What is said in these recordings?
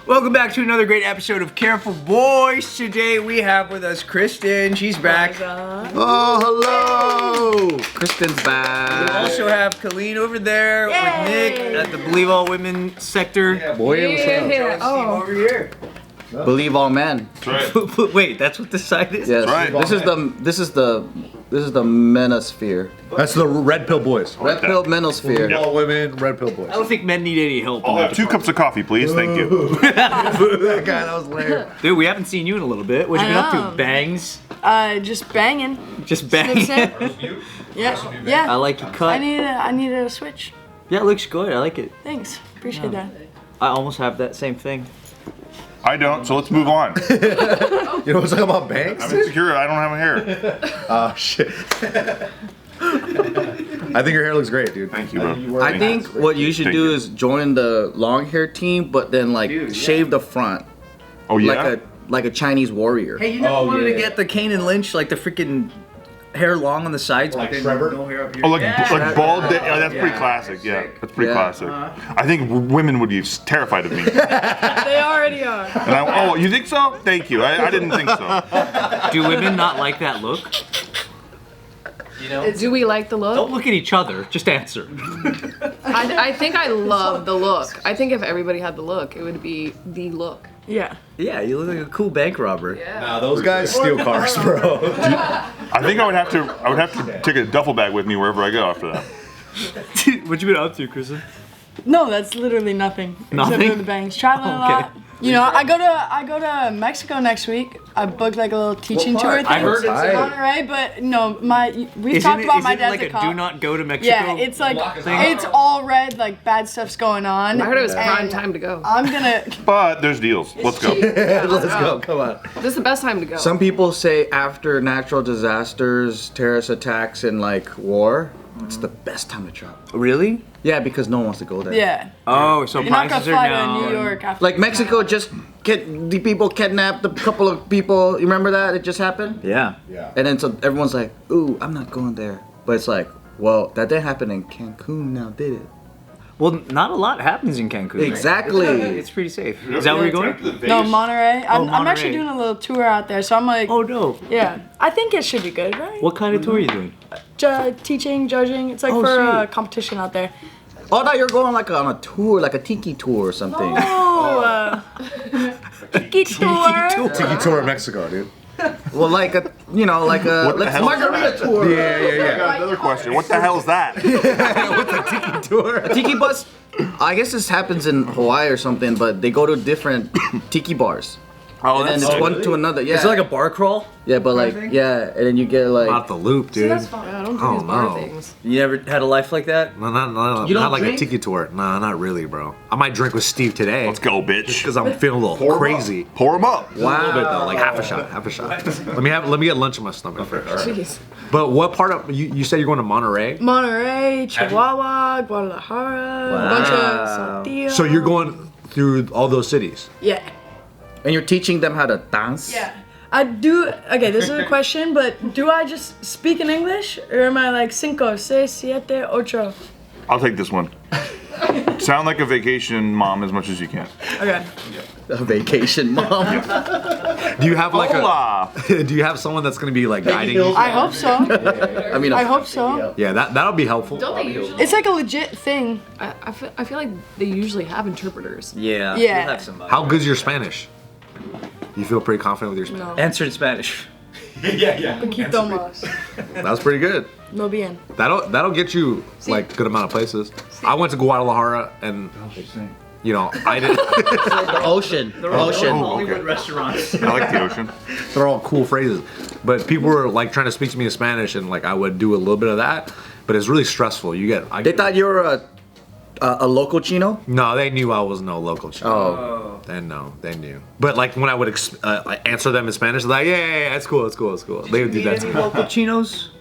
Welcome back to another great episode of Careful Boys. Today we have with us Kristin. She's back. Oh, hello! Kristin's back. We also have Kalyne over there with Nick at the Believe All Women sector. Yeah, boy, what's up? Steve over here. Believe all men. That's right. Wait, that's what this side is? Yes. Right. This is the manosphere. That's the red pill boys. Red pill manosphere. All women, red pill boys. I don't think men need any help. I'll have 2 cups of coffee, please. Thank you. That guy, that was lame. Dude, we haven't seen you in a little bit. What you been up to? Bangs? Just banging. Just banging? Snip, Yeah. I like your cut. I need a switch. Yeah, it looks good. I like it. Thanks. Appreciate that. I almost have that same thing. I don't, so let's move on. You know what's talking about banks? I'm insecure. I don't have a hair. Oh, shit. I think your hair looks great, dude. Thank you, bro. I think what you should do is join the long hair team, but then like shave the front, Oh, yeah? like a Chinese warrior. Hey, you never wanted to get the Kane and Lynch, like the freaking hair long on the sides, Like but then Trevor? no hair up here. Oh, like bald. Yeah, that's pretty classic. Yeah, that's pretty classic. I think women would be terrified of me. They already are. And oh, you think so? Thank you. I didn't think so. Do women not like that look? You know? Do we like the look? Don't look at each other. Just answer. I think I love the look. I think if everybody had the look, it would be the look. Yeah. Yeah, you look like a cool bank robber. Nah, those guys steal cars, bro. I think I would have to take a duffel bag with me wherever I go after that. What you been up to, Kristin? No, that's literally nothing. Nothing? Except for the bangs. Traveling a lot. You know, I go to Mexico next week. I booked like a little teaching tour thing. I heard in it's Monterey, but no, we've talked about my dad's like a cop. do not go to Mexico? Yeah, it's like it's all red, like bad stuff's going on. I heard it was prime and time to go. I'm gonna. But there's deals. Let's go. Let's go, come on. This is the best time to go. Some people say after natural disasters, terrorist attacks, and like war, it's the best time to travel. Really? Yeah, because no one wants to go there. Yeah. Oh, so You're not gonna prices are fly to down. New York after. Like Mexico just the people kidnapped a couple of people. You remember that? It just happened? Yeah. Yeah. And then so everyone's like, ooh, I'm not going there. But it's like, well, that didn't happen in Cancun now, did it? Well, not a lot happens in Cancun. right? Exactly. It's pretty safe. Is that where you're going? No, Monterey. I'm Monterey. actually doing a little tour out there, so I'm like, Oh, no. yeah. I think it should be good, right? What kind of tour are you doing? Teaching, judging. It's like Oh, for a sweet. competition out there. Oh, I thought you were going like on a tour, like a tiki tour or something. Oh, Tiki tour. Tiki tour in Mexico, dude. Well, like a, like a What the hell is margarita tour. I got another question. What the hell is that? A tiki bus. I guess this happens in Hawaii or something, but they go to different tiki bars. Oh, And then it's one to another. Yeah. Is it like a bar crawl? Yeah, but like, yeah, and then you get like. Not the loop, dude. Yeah, I don't do these bar things. You never had a life like that? No, not don't like drink? a tiki tour. Nah, not really, bro. I might drink with Steve today. Let's go, bitch. Because I'm feeling a little crazy. Pour 'em up. A little bit though, like half a shot. Let me get lunch in my stomach first. Jeez. But what part of you said you're going to Monterey? Monterey, Chihuahua, Guadalajara, a bunch of Saltillo. So you're going through all those cities. Yeah. And you're teaching them how to dance. Yeah. I do. Okay, this is a question, but do I just speak in English, or am I like 5, 6, 7, 8? I'll take this one. Sound like a vacation mom as much as you can. Okay. A vacation mom. Do you have like Hola. do you have someone that's going to be like guiding you? I hope so. I mean, I hope so. Yeah, that'll be helpful. Don't they usually? It's like a legit thing. I feel like they usually have interpreters. Yeah. Yeah. You'll have somebody. How good's your Spanish? You feel pretty confident with your Spanish? No. Answer in Spanish. Poquito más. That was pretty good. No bien. That'll get you like good amount of places. I went to Guadalajara and I didn't. the ocean. The ocean. Hollywood restaurants. I like the ocean. They're all cool phrases, but people were like trying to speak to me in Spanish, and like I would do a little bit of that, but it's really stressful. They thought you were a local Chino? No, they knew I was no local. Oh. They knew. But like when I would answer them in Spanish, they're like, yeah, that's cool. They would do that to me. Local chinos?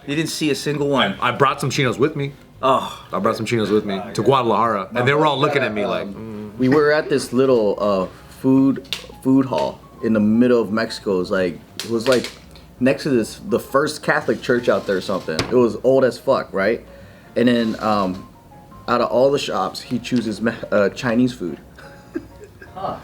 You didn't see a single one. I brought some chinos with me. Oh. I brought some chinos with me to Guadalajara, and they were all looking at me like. We were at this little food hall in the middle of Mexico. It was like next to the first Catholic church out there or something. It was old as fuck, right? And then out of all the shops, he chooses Chinese food.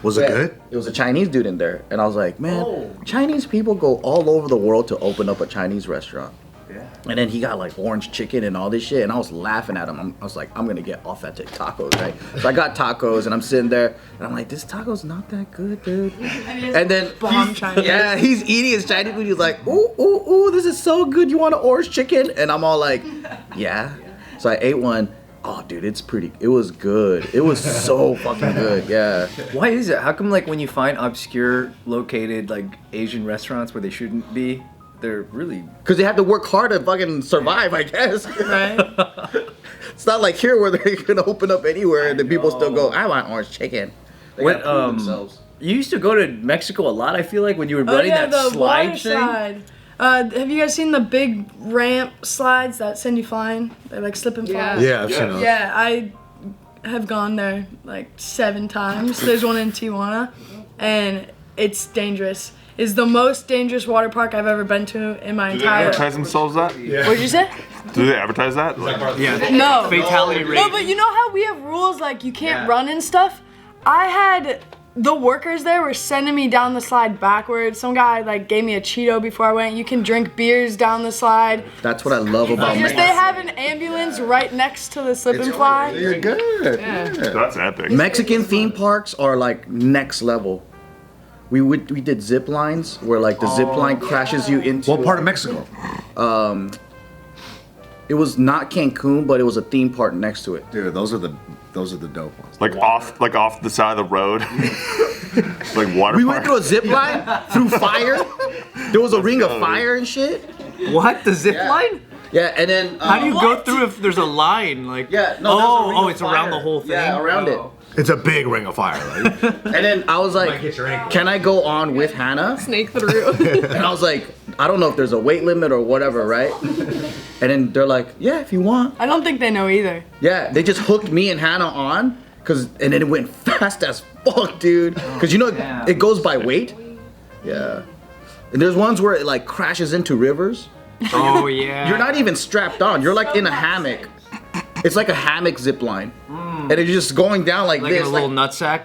Was it good? It was a Chinese dude in there, and I was like, man, Chinese people go all over the world to open up a Chinese restaurant. Yeah. And then he got like orange chicken and all this shit, and I was laughing at him. I was like, I'm gonna get authentic tacos, right? So I got tacos, and I'm sitting there, and I'm like, this taco's not that good, dude. And then he's eating his Chinese food. He's like, ooh, this is so good. You want an orange chicken? And I'm all like, yeah. So I ate one. Oh, dude, it was good. It was so fucking good, yeah. Why is it? How come like when you find obscure located like Asian restaurants where they shouldn't be, they're really... Because they have to work hard to fucking survive, I guess. Right. It's not like here where they can open up anywhere and the people still go, I want orange chicken. They gotta prove themselves. You used to go to Mexico a lot, I feel like, when you were running that the slide water thing. slide. Have you guys seen the big ramp slides that send you flying? They like slip and fly. Yeah, I've seen those. Yeah, I have gone there like 7 times. There's one in Tijuana, and it's dangerous. It's the most dangerous water park I've ever been to in my Do they entire. advertise themselves that? What'd you say? Do they advertise that? No. Fatality rate. No, but you know how we have rules like you can't run and stuff? I had the workers there were sending me down the slide backwards. Some guy like gave me a Cheeto before I went. You can drink beers down the slide. That's what I love about Because Mexico. they have an ambulance right next to the slip and fly. You're good. Yeah. That's epic. Mexican theme parks are like next level. We did Ziplines where like the zip line crashes you into. What part of Mexico? It was not Cancun, but it was a theme park next to it. Dude, those are the dope ones. Like off the side of the road. Like water. We went through a zip line through fire. There was a ring go, of fire and shit. What? The zip line? Yeah, and then How do you go through if there's a line? Like, yeah, no, there's a ring of it's around fire. the whole thing? Yeah, around it. It's a big ring of fire. Like. And then I was like, hit your ankle. can I go on with Hannah? Snake through. And I was like, I don't know if there's a weight limit or whatever, right? And then they're like, yeah, if you want. I don't think they know either. Yeah, they just hooked me and Hannah on, and then it went fast as fuck, dude. Because you know, it goes by weight. Yeah. And there's ones where it like crashes into rivers. Oh, yeah. You're not even strapped on. You're like in a hammock. It's like a hammock zip line. And you're just going down like like this. in a little nutsack?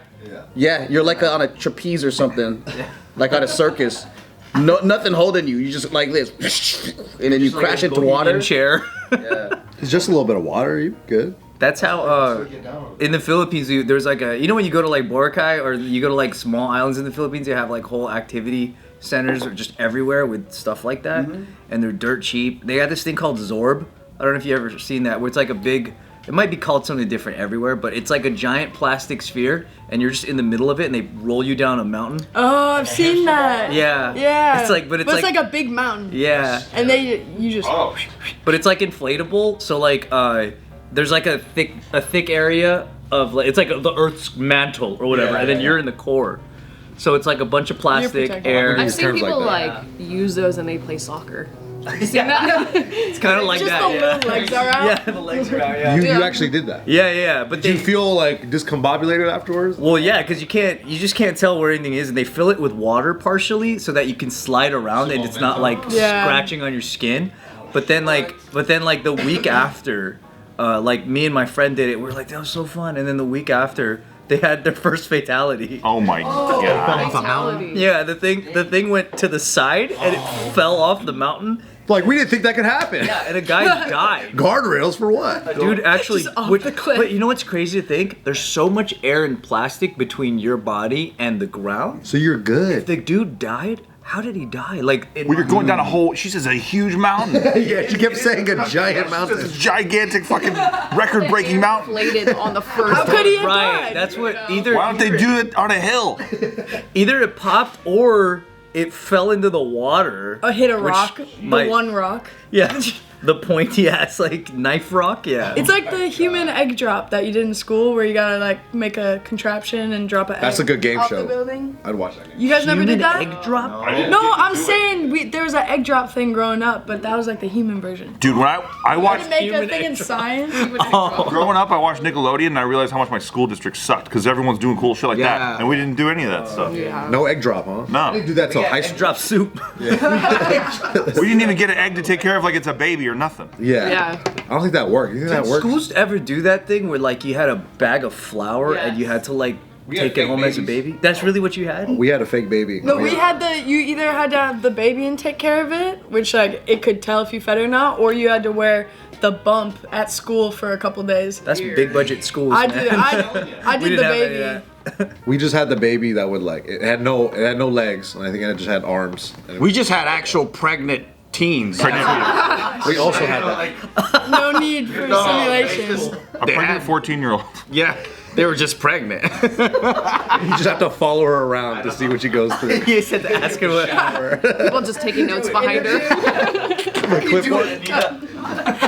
Yeah, you're like on a trapeze or something. Like at a circus. No, nothing holding you. You just like this. And then you crash into water. Chair. Yeah. It's just a little bit of water. You good? That's how, in the Philippines, there's like you know when you go to like Boracay or you go to like small islands in the Philippines, they have like whole activity centers or just everywhere with stuff like that. And they're dirt cheap. They got this thing called Zorb. I don't know if you've ever seen that, where it's like a big, it might be called something different everywhere, but it's like a giant plastic sphere, and you're just in the middle of it, and they roll you down a mountain. Oh, I've seen that. Yeah. Yeah. It's like, but it's like a big mountain. yeah. And you just. But it's like inflatable, so like there's like a thick area of like it's like the Earth's mantle or whatever, and then you're in the core. So it's like a bunch of plastic protected. air. I've seen terms people like like use those and they play soccer. You seen that? It's kind of like Just that. the Yeah. little legs are out. Yeah, the legs are out. Yeah. You actually did that. Yeah. But Did they you feel like discombobulated afterwards? well, yeah, because you just can't tell where anything is, and they fill it with water partially so that you can slide around and it's not like Yeah. scratching on your skin. But then like the week after, like me and my friend did it. We were like, that was so fun. And then the week after, they had their first fatality. Oh my god. Fatality. Yeah, the thing went to the side and it fell off the mountain. Like we didn't think that could happen. And a guy died. Guardrails for what? Dude, actually, Just off the cliff. but you know what's crazy to think? There's so much air and plastic between your body and the ground. So you're good. The dude died. How did he die? Like, Well, you're going down a whole. She says a huge mountain. Yeah, she kept saying a giant mountain. This gigantic fucking record-breaking mountain. Inflated on the first. How could he have right? died? That's what either Why don't they do it on a hill? either it popped or it fell into the water. Hit a which rock. might- The one rock. Yeah, the pointy ass like knife rock. Yeah. It's like the human egg drop that you did in school, where you gotta like make a contraption and drop an egg. That's a good game off show. The building. I'd watch that game. You guys never did that? Egg drop. No, I'm saying there was an egg drop thing growing up, but that was like the human version. Dude, when I To watched make a human thing egg in drop. science. growing up, I watched Nickelodeon and I realized how much my school district sucked because everyone's doing cool shit like Yeah. that, and we didn't do any of that stuff. Yeah. No egg drop, huh? No. I didn't do that till high Egg school. drop soup. We didn't even get an egg to take care of like it's a baby or nothing. Yeah. Yeah. I don't think that worked. You think that Did works? schools ever do that thing where like you had a bag of flour Yes. and you had to like take it home as a baby? That's really what you had? We had a fake baby. No, we had you either had to have the baby and take care of it, which like it could tell if you fed it or not, or you had to wear the bump at school for a couple days. That's big budget schools, I man. did. I We did didn't the have any baby. of that. We just had the baby that would like it had no legs, and I think it just had arms. And We just had actual pregnant teens. we also had that. No need for simulation. A pregnant 14-year-old. Yeah, they were just pregnant. You just have to follow her around to see what she goes through. You just had to ask her what. People just taking notes behind her. Clipboard.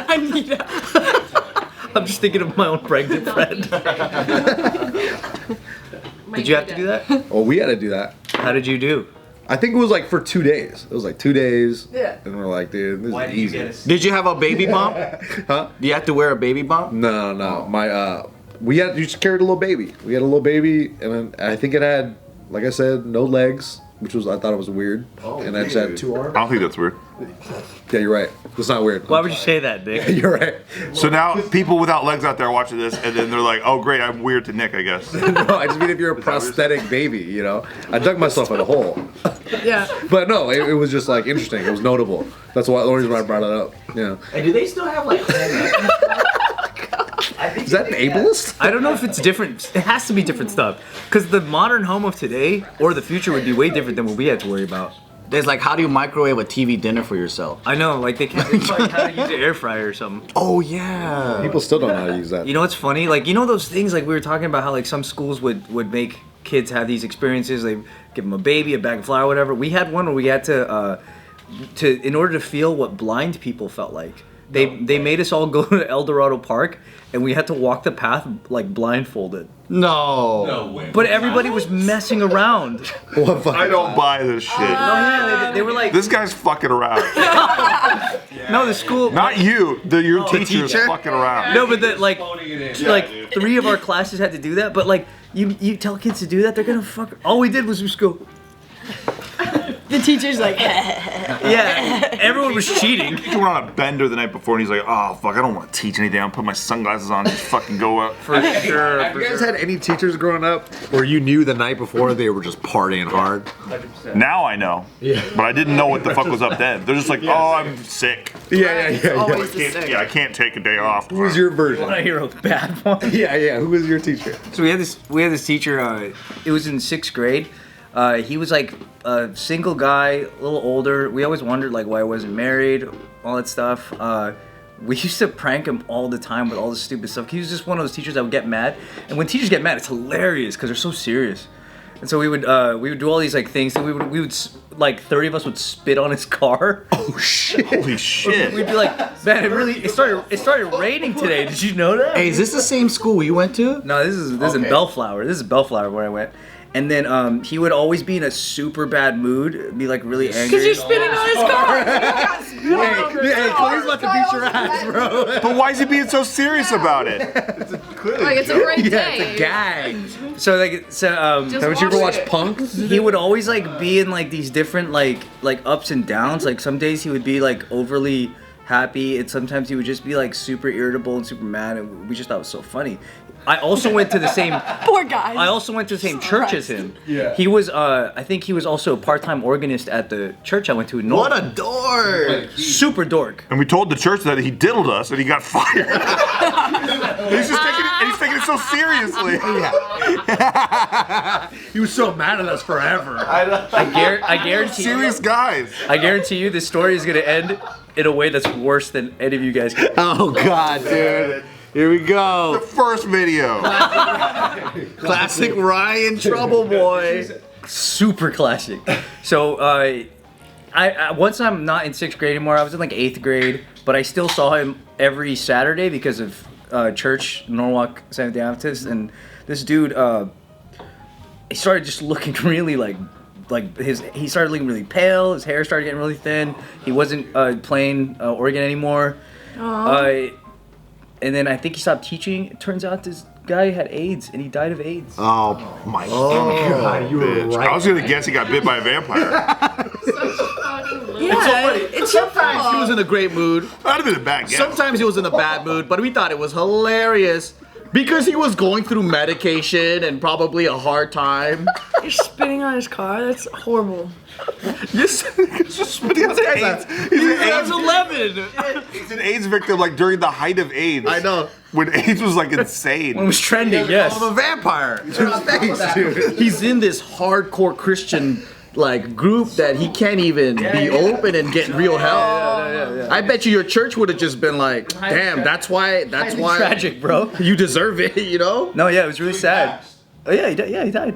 Anita. I'm just thinking of my own pregnant friend. Did you have to do that? Oh, we had to do that. How did you do? I think it was like for 2 days. It was like 2 days. Yeah. And we're like, dude, this is easy. Did you have a baby bump? Huh? Do you have to wear a baby bump? No. You just carried a little baby. We had a little baby, and then I think it had, like I said, no legs, which was I thought it was weird. And I just had 2 arms. I don't think that's weird. Yeah, you're right. It's not weird. Why would you say that, Nick? You're right. So now people without legs out there watching this, and then they're like, "Oh, great, I'm weird to Nick, I guess." No, I just mean if you're a prosthetic baby, you know. I dug myself in a hole. Yeah. But no, it was just like interesting. It was notable. That's why the only reason why I brought it up. Yeah. Hey, do they still have like Is that ableist? I don't know if it's different. It has to be different stuff. Because the modern home of today or the future would be way different than what we had to worry about. There's like, how do you microwave a TV dinner for yourself? I know, like they can't teach like how to use an air fryer or something. Oh yeah. People still don't know how to use that. You know what's funny? Like, you know those things like we were talking about how like some schools would make kids have these experiences. They give them a baby, a bag of flour, whatever. We had one where we had to in order to feel what blind people felt like. They made us all go to El Dorado Park, and we had to walk the path like blindfolded. No. But everybody was messing around. What fucking I don't buy this shit. Oh yeah, they were like, This guy's fucking around. no, the school. Not you. Your teacher's teacher? fucking around. No, but like 3 of our classes had to do that. But like, you tell kids to do that, they're gonna fuck. All we did was just go. The teacher's like, Yeah, everyone was cheating. He went on a bender the night before, and he's like, "Oh fuck, I don't want to teach anything. I'll put my sunglasses on, and just fucking go up." For sure. Have you guys had any teachers growing up? Where you knew the night before they were just partying hard. Now I know. Yeah. But I didn't know what the fuck was up then. They're just like, "Oh, I'm sick. Yeah. Always the sick. I can't take a day off." Who was your version? I hear a bad one. Yeah. Who was your teacher? So we had this teacher. It was in 6th grade. He was like a single guy, a little older. We always wondered like why he wasn't married, all that stuff. We used to prank him all the time with all this stupid stuff. He was just one of those teachers that would get mad. And when teachers get mad, it's hilarious because they're so serious. And so we would do all these like things. And we would like 30 of us would spit on his car. Oh shit! Holy shit. We'd be like, man, it started raining today. Did you know that? Hey, is this the same school you went to? No, this is in Bellflower. This is Bellflower where I went. And then he would always be in a super bad mood, be like really angry. because you're spitting on his car. Hey, Klay's about to beat your ass, bro. But why is he being so serious about it? Like it's a great day. It's a gag. So like Just Haven't you ever watch watched Punk? he would always like be in like these different like ups and downs. Like some days he would be like overly happy, and sometimes he would just be like super irritable and super mad. And we just thought it was so funny. I also went to the same. Poor guy. I also went to the same church as him. Yeah. He was. I think he was also a part-time organist at the church I went to. In What North. a dork! Super dork. And we told the church that he diddled us and he got fired. He's taking it so seriously. He was so mad at us forever. I guarantee. Serious guys. I guarantee you, this story is gonna end in a way that's worse than any of you guys can. Oh god, dude. Here we The go. first video. Classic Ryan Trouble Boy. Super classic. So, I once I'm not in 6th grade anymore. I was in like 8th grade, but I still saw him every Saturday because of church, Norwalk Seventh-day Adventist, and this dude, he started just looking really he started looking really pale. His hair started getting really thin. He wasn't playing organ anymore. And then I think he stopped teaching. It turns out this guy had AIDS, and he died of AIDS. Oh my god, you were Bitch. right. I was gonna guess he got bit by a vampire. Yeah, it's your Sometimes he was fault. in a great mood. That'd have been a bad guess. Sometimes he was in a bad mood, but we thought it was hilarious Because he was going through medication and probably a hard time. You're spitting on his car? That's horrible. He's an 11. He's an AIDS victim, like during the height of AIDS. I know. When AIDS was like insane. When it was trending, yes. I'm a vampire. He's in this hardcore Christian like group that he can't even be open and get real help. I bet you your church would have just been like, damn, that's why Tragic, bro. you deserve it, you know? No, yeah, it was really sad. Oh yeah, he died.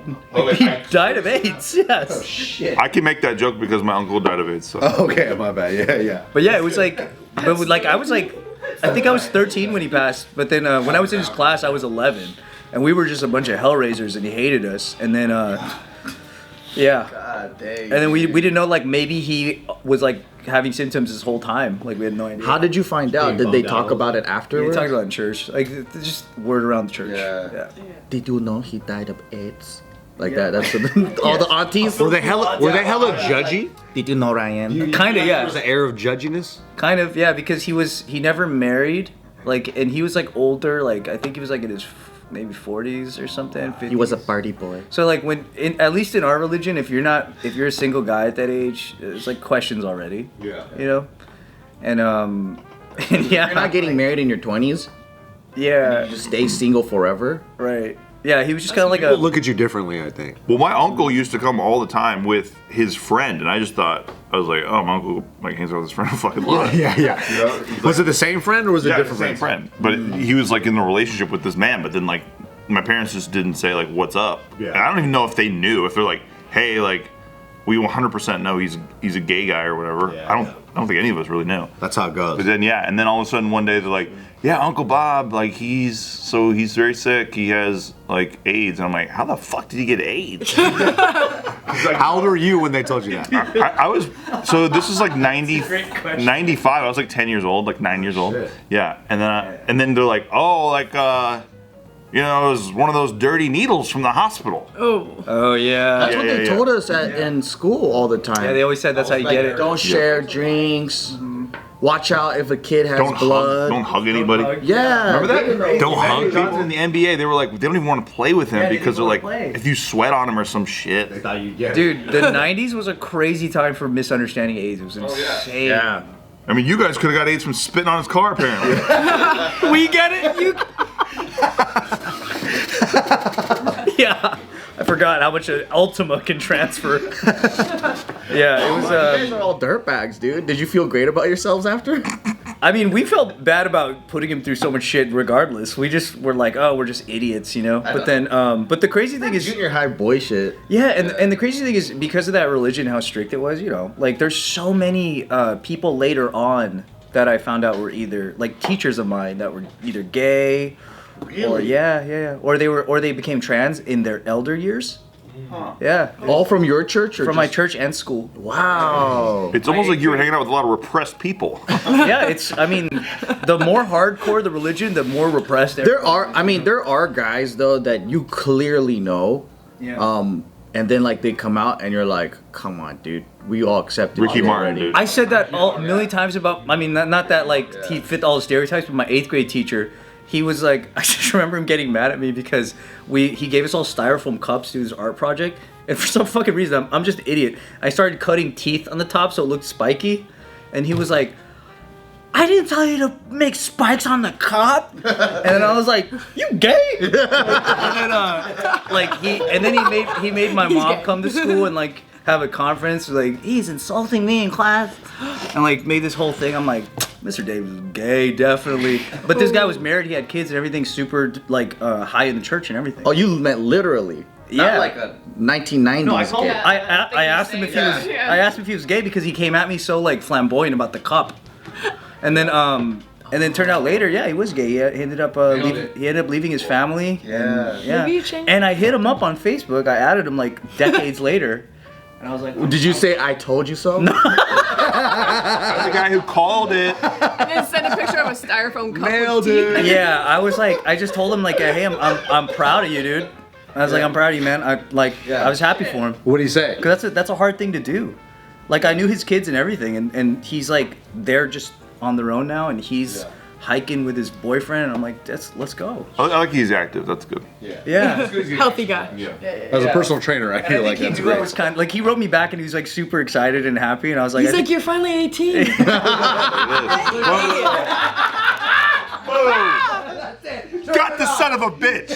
He died of AIDS. Yes. Shit. I can make that joke because my uncle died of AIDS. So. Okay, my bad. Yeah. But yeah, it was like, I was like, I think I was 13 when he passed. But then when I was in his class, I was 11, and we were just a bunch of hellraisers, and he hated us. And then, yeah. God dang. And then we didn't know, like, maybe he was like having symptoms this whole time. Like, we had no idea. How did you find out? Did they talk about it We afterwards? talked about it in church, like just word around the church. Yeah. Did you know he died of AIDS? Like that. That's what all the aunties. Were they hella judgy? Did you know Ryan? Kind of, yeah. There's an air of judginess. Kind of, yeah, because he never married, like, and he was like older, like I think he was like in his maybe 40s or something. 50s. He was a party boy. So like at least in our religion, if you're a single guy at that age, it's like questions already. Yeah. You know, and yeah. You're not getting married in your 20s. Yeah. You just stay single forever. Right. Yeah, he was just kind of like People look at you differently, I think. Well, my uncle used to come all the time with his friend, and I was like, oh, my uncle like hangs out with his friend a fucking lot. Yeah. Was it the same friend or was it Yeah, different the same friend. But he was like in a relationship with this man, but then like my parents just didn't say like what's up. Yeah. And I don't even know if they knew, if they're like, hey, like we 100% know he's a gay guy or whatever. Yeah. I don't think any of us really know. That's how it goes. But then yeah, and then all of a sudden one day they're like, yeah, Uncle Bob, like he's very sick. He has like AIDS. And I'm like, how the fuck did he get AIDS? How old were you when they told you that? I was, so this is like 95. I was like 10 years old, like 9 years old. Shit. Yeah, and then they're like, oh, like you know, it was one of those dirty needles from the hospital. oh yeah. That's what they told us in school all the time. Yeah, they always said that's how you get it. Don't share drinks. Watch out if a kid has Don't blood. don't hug anybody. Yeah. Remember that? Don't hug people. In the NBA, they were like, they don't even want to play with him because they're like, if you sweat on him or some shit. Dude, the 90s was a crazy time for misunderstanding AIDS. It was insane. Yeah. I mean, you guys could have got AIDS from spitting on his car, apparently. We get it. You. Yeah, I forgot how much an Ultima can transfer. Yeah, it was. You guys are all dirtbags, dude. Did you feel great about yourselves after? I mean, we felt bad about putting him through so much shit. Regardless, we just were like, oh, we're just idiots, you know. But then, but the crazy thing is, Junior high boy shit. yeah, and the crazy thing is because of that religion, how strict it was, you know. Like, there's so many people later on that I found out were either like teachers of mine that were either gay. Really? Or yeah, or they became trans in their elder years. Huh. Yeah, All from your church or from my just- church and school. Wow. It's almost like you were hanging out with a lot of repressed people. Yeah, I mean, the more hardcore the religion, the more repressed. There are guys though that you clearly know. Yeah. And then like they come out and you're like, come on, dude, we all accepted Ricky you Martin, already. dude. I said that a million times about. I mean, not that like he fit all the stereotypes, but my 8th grade teacher. He was like, I just remember him getting mad at me because he gave us all styrofoam cups to do this art project, and for some fucking reason, I'm just an idiot. I started cutting teeth on the top so it looked spiky, and he was like, I didn't tell you to make spikes on the cup. And then I was like, you gay? And then he made my mom come to school and like have a conference, like he's insulting me in class, and like made this whole thing. I'm like, Mr. Davis is gay, definitely. But this guy was married, he had kids and everything, super like high in the church and everything. Oh, you meant literally. Yeah. Not like a 1990s kid. I asked him if he was. I asked him if he was gay because he came at me so like flamboyant about the cup, and then turned out later, yeah, he was gay. He ended up leaving his family. Yeah. And, yeah. Maybe you changed. And I hit him up on Facebook. I added him like decades later, and I was like, Did you say I told you so? No. That's the guy who called it. And then send a picture of a styrofoam cup. Nailed with teeth. it. yeah, I was like, I just told him like, hey, I'm proud of you, dude. I was like, I'm proud of you, man. I was happy for him. What do you say? Cause that's a hard thing to do. Like I knew his kids and everything, and he's like they're just on their own now, and he's hiking with his boyfriend. I'm like, let's go. I like he's active. That's good. Yeah. Healthy guy. As a personal trainer, I And feel I like think that's he knew I great. was kind of, like, he wrote me back and he was like super excited and happy, and I was like, He's like, you're finally 18. Got the son of a bitch.